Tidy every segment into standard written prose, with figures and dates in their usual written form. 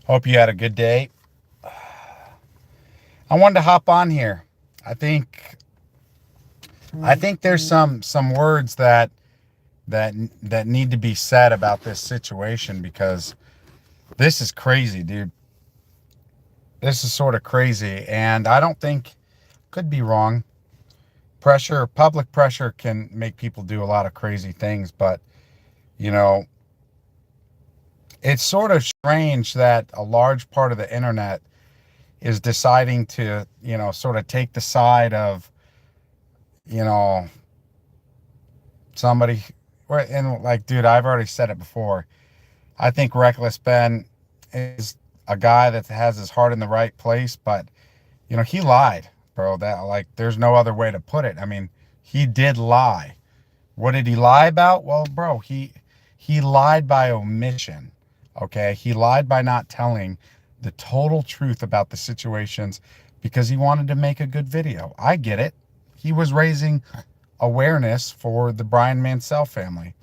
Hope you had a good day. I wanted to hop on here. I think I think there's some words that need to be said about this situation because this is crazy, dude. This is sort of crazy, and I don't think, could be wrong. Public pressure can make people do a lot of crazy things, but you know, it's sort of strange that a large part of the internet is deciding to, sort of take the side of, you know, somebody. And like, dude, I've already said it before. I think Reckless Ben is a guy that has his heart in the right place, but he lied, bro. That, like, there's no other way to put it. I mean, he did lie. What did he lie about? Well, bro, he lied by omission. Okay, he lied by not telling the total truth about the situations because he wanted to make a good video. I get it. He was raising awareness for the Brian Mansell family.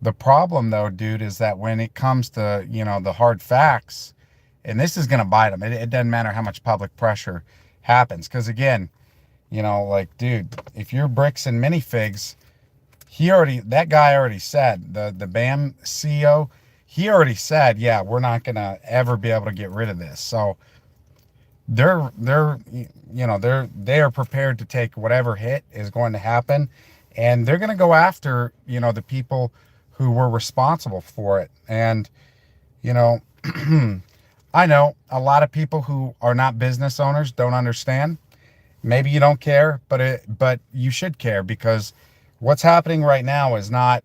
The problem, though, dude, is that when it comes to, the hard facts, and this is going to bite him. It doesn't matter how much public pressure happens. Because, again, like, dude, if you're Bricks and Minifigs, that guy already said, the BAM CEO, he already said, yeah, we're not going to ever be able to get rid of this. So they are prepared to take whatever hit is going to happen, and they're going to go after, the people who were responsible for it. And, I know a lot of people who are not business owners don't understand. Maybe you don't care, but you should care, because what's happening right now is not,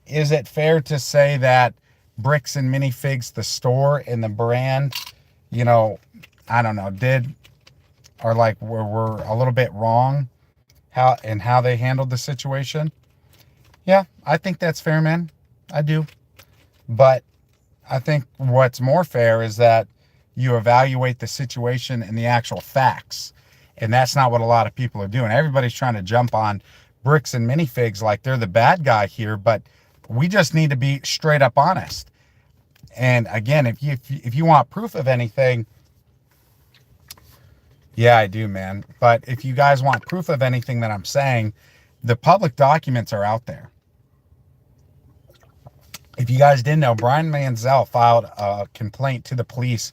is it fair to say that Bricks and Minifigs, the store and the brand, I don't know, were a little bit wrong how they handled the situation? Yeah, I think that's fair, man. I do. But I think what's more fair is that you evaluate the situation and the actual facts. And that's not what a lot of people are doing. Everybody's trying to jump on Bricks and Minifigs like they're the bad guy here, but we just need to be straight up honest. And again, if you want proof of anything, yeah, I do, man. But if you guys want proof of anything that I'm saying, the public documents are out there. If you guys didn't know, Brian Mansell filed a complaint to the police,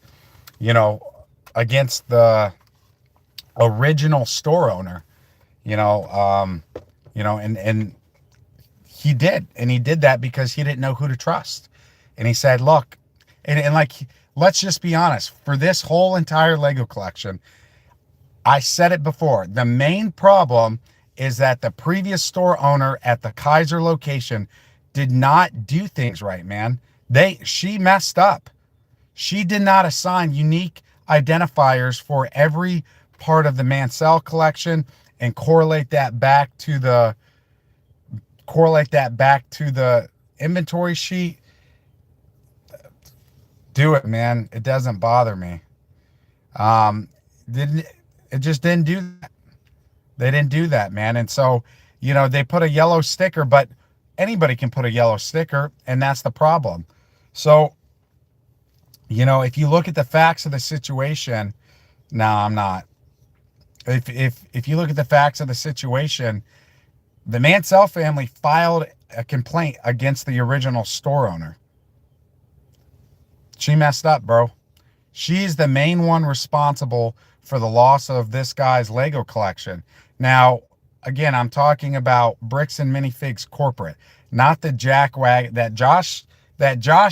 against the original store owner, and he did that because he didn't know who to trust. And he said, look, and like, let's just be honest, for this whole entire Lego collection, I said it before, the main problem is that the previous store owner at the Kaiser location did not do things right, man. She messed up. She did not assign unique identifiers for every part of the Mansell collection and correlate that back to the inventory sheet. Do it, man. It doesn't bother me. It just didn't do that. They didn't do that, man. And so, they put a yellow sticker, but anybody can put a yellow sticker, and that's the problem. So, if you look at the facts of the situation, no, I'm not. If you look at the facts of the situation, the Mansell family filed a complaint against the original store owner. She messed up, bro. She's the main one responsible for the loss of this guy's Lego collection. Now, again, I'm talking about Bricks and Minifigs corporate, not the jackwag. That Josh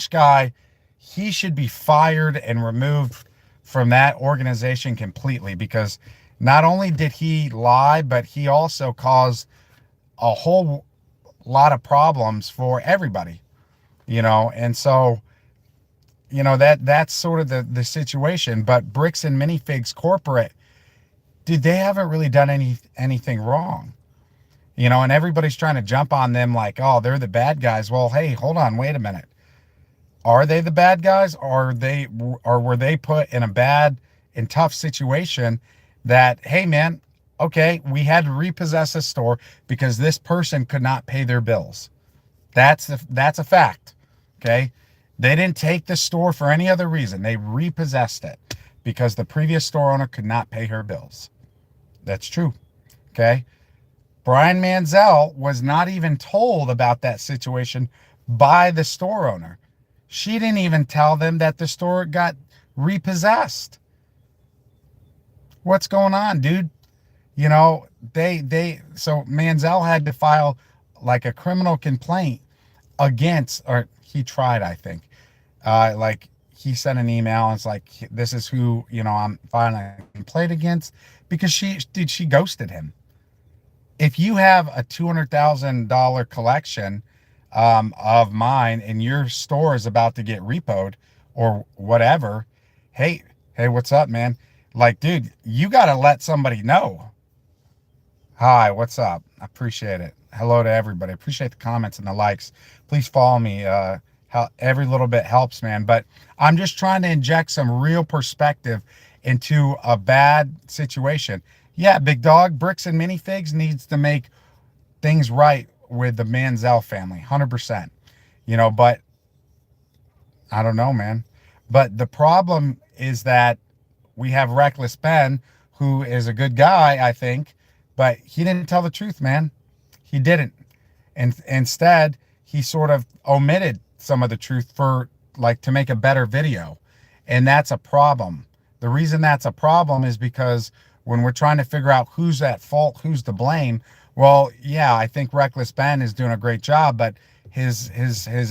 guy, he should be fired and removed from that organization completely, because not only did he lie, but he also caused a whole lot of problems for everybody, and so, that's sort of the situation. But Bricks and Minifigs corporate, dude, they haven't really done anything wrong, and everybody's trying to jump on them like, oh, they're the bad guys. Well, hey, hold on, wait a minute. Are they the bad guys, or were they put in a bad and tough situation that, hey, man, okay, we had to repossess a store because this person could not pay their bills. That's a fact. Okay. They didn't take the store for any other reason. They repossessed it because the previous store owner could not pay her bills. That's true. Okay. Brian Manziel was not even told about that situation by the store owner. She didn't even tell them that the store got repossessed. What's going on, dude? You know, so Manziel had to file like a criminal complaint against, or he tried, I think. Like he sent an email and it's like, this is who, I'm filing a complaint against, because she ghosted him. If you have a $200,000 collection of mine and your store is about to get repoed or whatever, hey, what's up, man? Like, dude, you got to let somebody know. Hi, what's up? I appreciate it. Hello to everybody. Appreciate the comments and the likes. Please follow me. How every little bit helps, man. But I'm just trying to inject some real perspective into a bad situation. Yeah, big dog, Bricks and Minifigs needs to make things right with the Manziel family, 100%. But I don't know, man. But the problem is that we have Reckless Ben, who is a good guy, I think, but he didn't tell the truth, man. He didn't. And instead, he sort of omitted some of the truth for like to make a better video. And that's a problem. The reason that's a problem is because when we're trying to figure out who's at fault, who's to blame, well, yeah, I think Reckless Ben is doing a great job, but his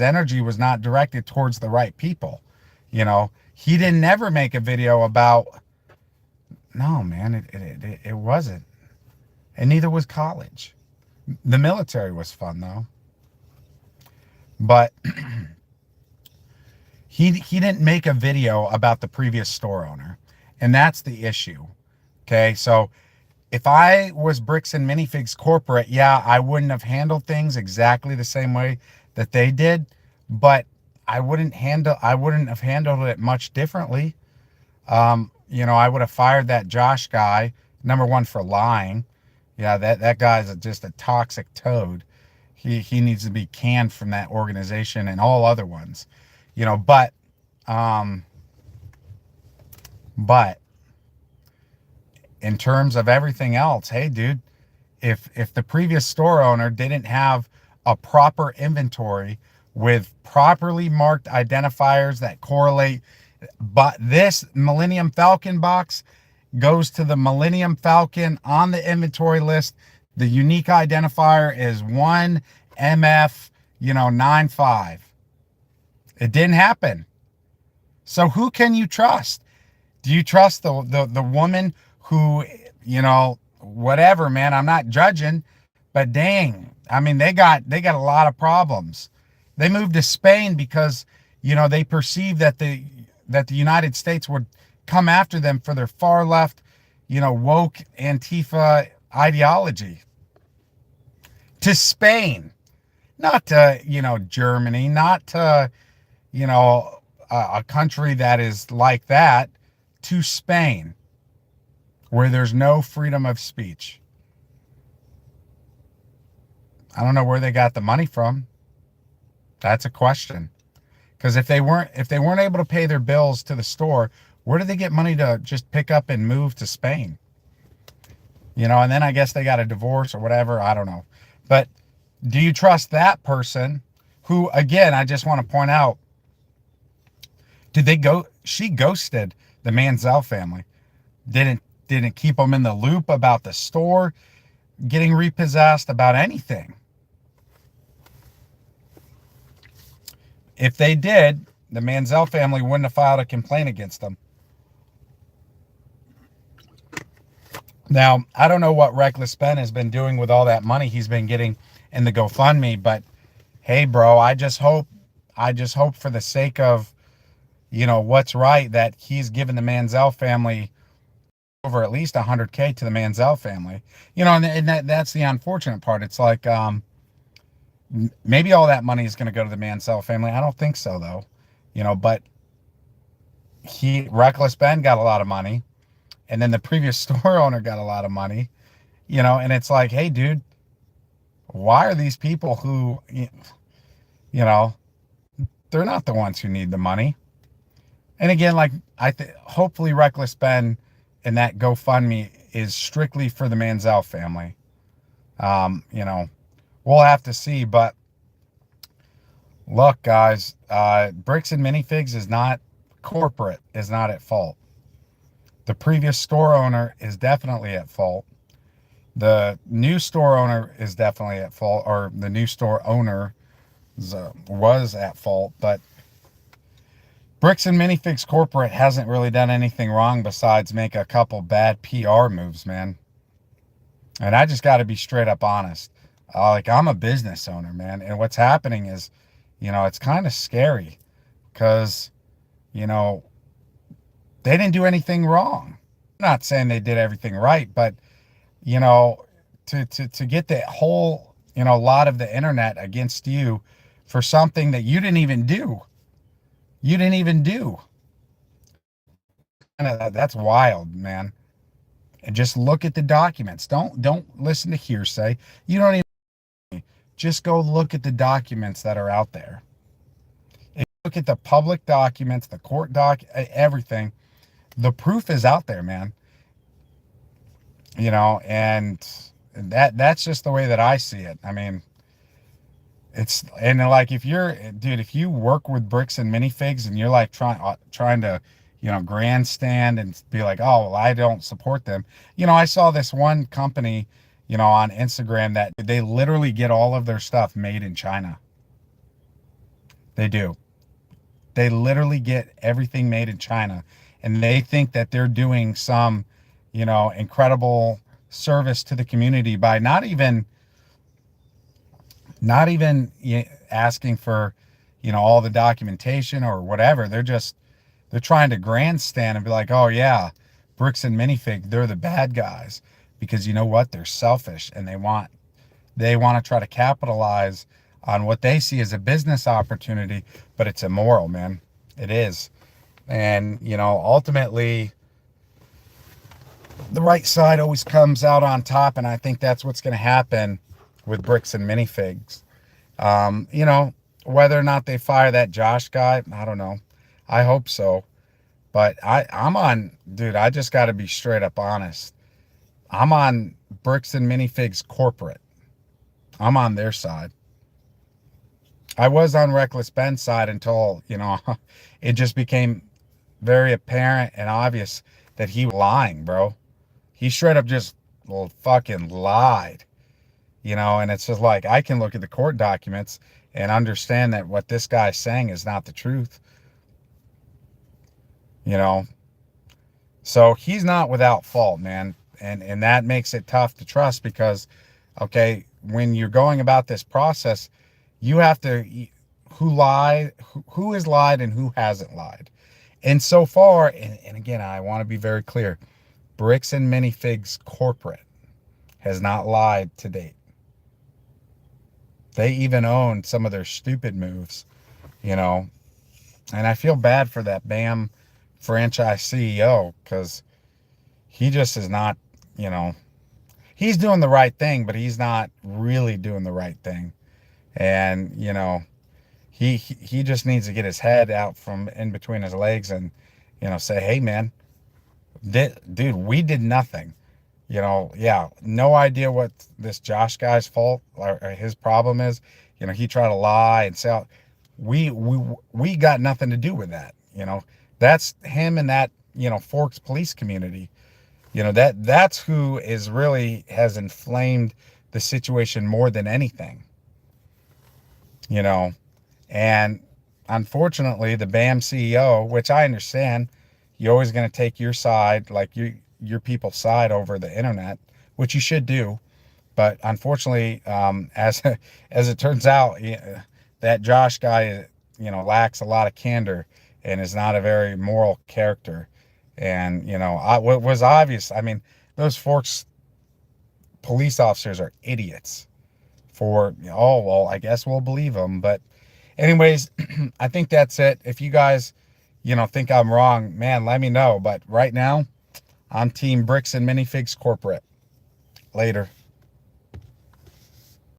energy was not directed towards the right people. He didn't ever make a video about, no, man, it wasn't. And neither was college. The military was fun though. But he didn't make a video about the previous store owner. And that's the issue. Okay, so if I was Bricks and Minifigs corporate, yeah, I wouldn't have handled things exactly the same way that they did, but I wouldn't have handled it much differently. I would have fired that Josh guy, number one, for lying. Yeah, that guy's just a toxic toad. He needs to be canned from that organization and all other ones. But in terms of everything else, hey, dude, if the previous store owner didn't have a proper inventory with properly marked identifiers that correlate, but this Millennium Falcon box goes to the Millennium Falcon on the inventory list. The unique identifier is 1MF, 95. It didn't happen. So who can you trust? Do you trust the woman who, whatever, man, I'm not judging, but dang, I mean, they got a lot of problems. They moved to Spain because, they perceived that the United States would come after them for their far left, woke Antifa ideology. To Spain, not to, Germany, not to, a country that is like that, to Spain, where there's no freedom of speech. I don't know where they got the money from. That's a question. Because if they weren't able to pay their bills to the store, where did they get money to just pick up and move to Spain? And then I guess they got a divorce or whatever. I don't know. But do you trust that person who, again, I just want to point out, she ghosted the Manziel family. Didn't keep them in the loop about the store getting repossessed, about anything. If they did, the Manziel family wouldn't have filed a complaint against them. Now, I don't know what Reckless Ben has been doing with all that money he's been getting in the GoFundMe, but hey, bro, I just hope for the sake of, what's right, that he's given the Manziel family over at least $100K to the Manziel family. And that's the unfortunate part. It's like, maybe all that money is going to go to the Manziel family. I don't think so, though. But Reckless Ben got a lot of money. And then the previous store owner got a lot of money, and it's like, hey, dude, why are these people who, they're They're not the ones who need the money. And again, like hopefully Reckless Ben and that GoFundMe is strictly for the Manziel family. You know, we'll have to see. But look, guys, Bricks and Minifigs is not corporate, is not at fault. The previous store owner is definitely at fault. The new store owner is definitely at fault, or the new store owner was at fault. But Bricks and Minifigs Corporate hasn't really done anything wrong besides make a couple bad PR moves, man. And I just got to be straight up honest. Like, I'm a business owner, man. And what's happening is, it's kind of scary because, you know, they didn't do anything wrong. I'm not saying they did everything right, but, to get the whole, lot of the internet against you for something that you didn't even do. You didn't even do. And that's wild, man. And just look at the documents. Don't listen to hearsay. You don't even, just go look at the documents that are out there. If you look at the public documents, the court everything, the proof is out there, man. And that's just the way that I see it. I mean, and like, if you work with Bricks and Minifigs and you're like trying to, grandstand and be like, oh, well, I don't support them. I saw this one company, on Instagram that they literally get all of their stuff made in China. They do. They literally get everything made in China, and they think that they're doing some, incredible service to the community by not even asking for, all the documentation or whatever. They're trying to grandstand and be like, oh yeah, Bricks and Minifig, they're the bad guys, because you know what? They're selfish, and they want to try to capitalize on what they see as a business opportunity, but it's immoral, man. It is. And, ultimately the right side always comes out on top. And I think that's what's going to happen with Bricks and Minifigs. Whether or not they fire that Josh guy, I don't know. I hope so. But I just got to be straight up honest. I'm on Bricks and Minifigs corporate. I'm on their side. I was on Reckless Ben's side until, it just became very apparent and obvious that he was lying, bro. He straight up just fucking lied. And it's just like, I can look at the court documents and understand that what this guy's saying is not the truth. So he's not without fault, man. And that makes it tough to trust because, okay, when you're going about this process, you have to, who has lied and who hasn't lied. And so far, and again, I want to be very clear, Bricks and Minifigs corporate has not lied to date. They even own some of their stupid moves, and I feel bad for that BAM franchise CEO, because he just is not, he's doing the right thing, but he's not really doing the right thing. And, he just needs to get his head out from in between his legs and, say, hey, man, dude, we did nothing. Yeah, no idea what this Josh guy's fault or his problem is. He tried to lie and say, we got nothing to do with that. That's him and that, Forks police community. That's who is really has inflamed the situation more than anything. And unfortunately, the BAM CEO, which I understand, you're always going to take your side, like your people's side over the internet, which you should do. But unfortunately, as it turns out, that Josh guy, lacks a lot of candor and is not a very moral character. And, what was obvious, I mean, those Forks police officers are idiots oh, well, I guess we'll believe them. But anyways, I think that's it. If you guys, think I'm wrong, man, let me know. But right now, I'm Team Bricks and Minifigs Corporate. Later.